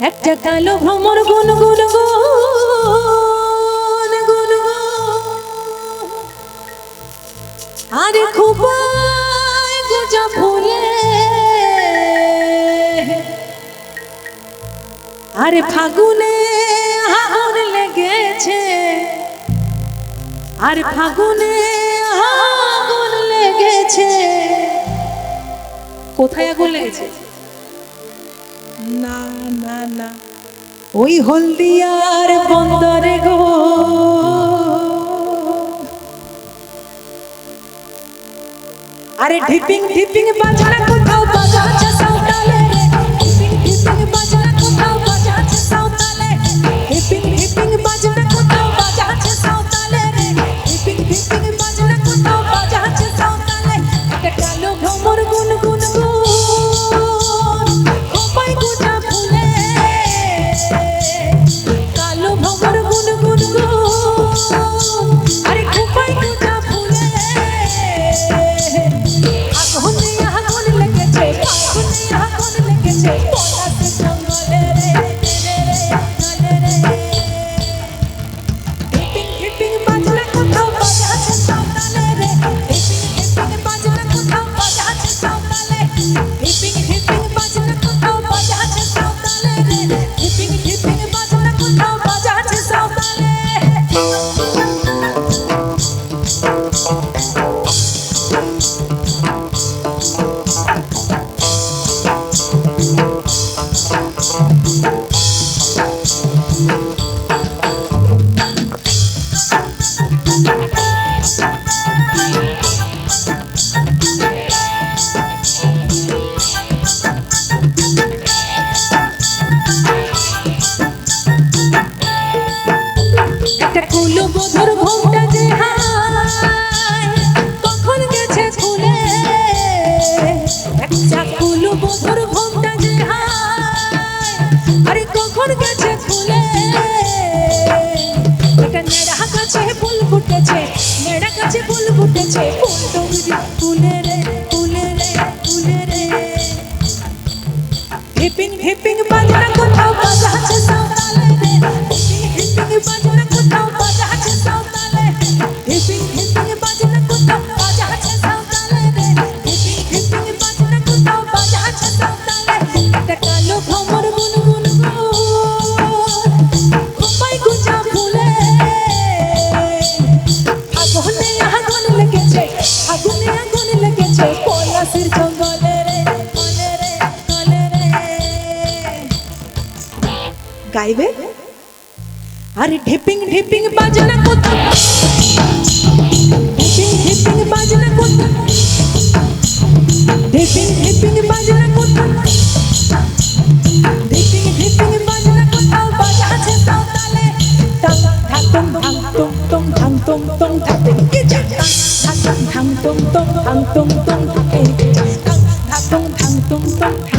একটা কালো ভ্রমর গুন গুন গুন গুন আরে খোপায় গোজা ফুলে আরে ফাগুনে আগুন লেগেছে আরে ফাগুনে আগুন লেগেছে কোথায় আগুন লেগেছে না না না ওই হলদিয়ার বন্দরে গো আরে ঢিপিং ঢিপিং বাজনা কোথাও বাজাচ্ছে সাঁওতালে ঢিপিং ঢিপিং বাজনা কোথাও বাজাচ্ছে সাঁওতালে ঢিপিং ঢিপিং বাজনা কোথাও বাজাচ্ছে সাঁওতালে ঢিপিং ঢিপিং বাজনা কোথাও বাজাচ্ছে সাঁওতালে একটা কালো ভ্রমর গুন গুন গুন খোপায় গোজা ফুলে কালো ভ্রমর গুন গুন গুন আরে খোপায় গোজা ফুলে আগুনে আগুন লেগেছে ফাগুনে আগুন লেগেছে পলাশে জঙ্গলে রে ঢিপিং ঢিপিং বাজনা কোথাও বাজাচ্ছে সাঁওতালে রে ঢিপিং ঢিপিং বাজনা কোথাও বাজাচ্ছে সাঁওতালে ঢিপিং ঢিপিং বাজনা কোথাও বাজাচ্ছে সাঁওতালে রে ঢিপিং ঢিপিং বাজনা কোথাও বাজাচ্ছে সাঁওতালে একটা কুলো বধুর ঘোমটা যে হায় কখন গেছে খুলে একটা কুলো বধুর ঘোমটা যে হায় আরে কখন গেছে খুলে একটা নেড়া গাছে ফুল ফুটেছে নেড়া গাছে ফুল ফুটেছে ফুল ডুবরি ফুলে রে ফুলে রে ফুলে রে ঢিপিং ঢিপিং বাজনা কোথাও বাজাচ্ছে সাঁওতালে রে ঢিপিং ঢিপিং বাজনা কোথাও বাজাচ্ছে সাঁওতালে ঢিপিং ঢিপিং বাজনা কোথাও বাজাচ্ছে সাঁওতালে রে ঢিপিং ঢিপিং বাজনা কোথাও বাজাচ্ছে সাঁওতালে একটা কালো ভ্রমর গুন গুন গুন খোপায় গোজা ফুলে আগুনে আগুন লেগেছে আগুনে আগুন লেগেছে পলাশের জঙ্গলে রে কলে রে কলে রে গাইবে আরে ঢিপিং ঢিপিং বাজনা কোথাও ঢিপিং ঢিপিং বাজনা কোথাও ঢিপিং ঢিপিং বাজনা কোথাও ঢিপিং ঢিপিং বাজনা কোথাও বাজাচ্ছে সাঁওতালে টাং ঢাং টং টং ঢাং টং টং ঢাং কে ঢাং ঢাং টং টং ঢাং টং টং ঢাং ঢাং টং টং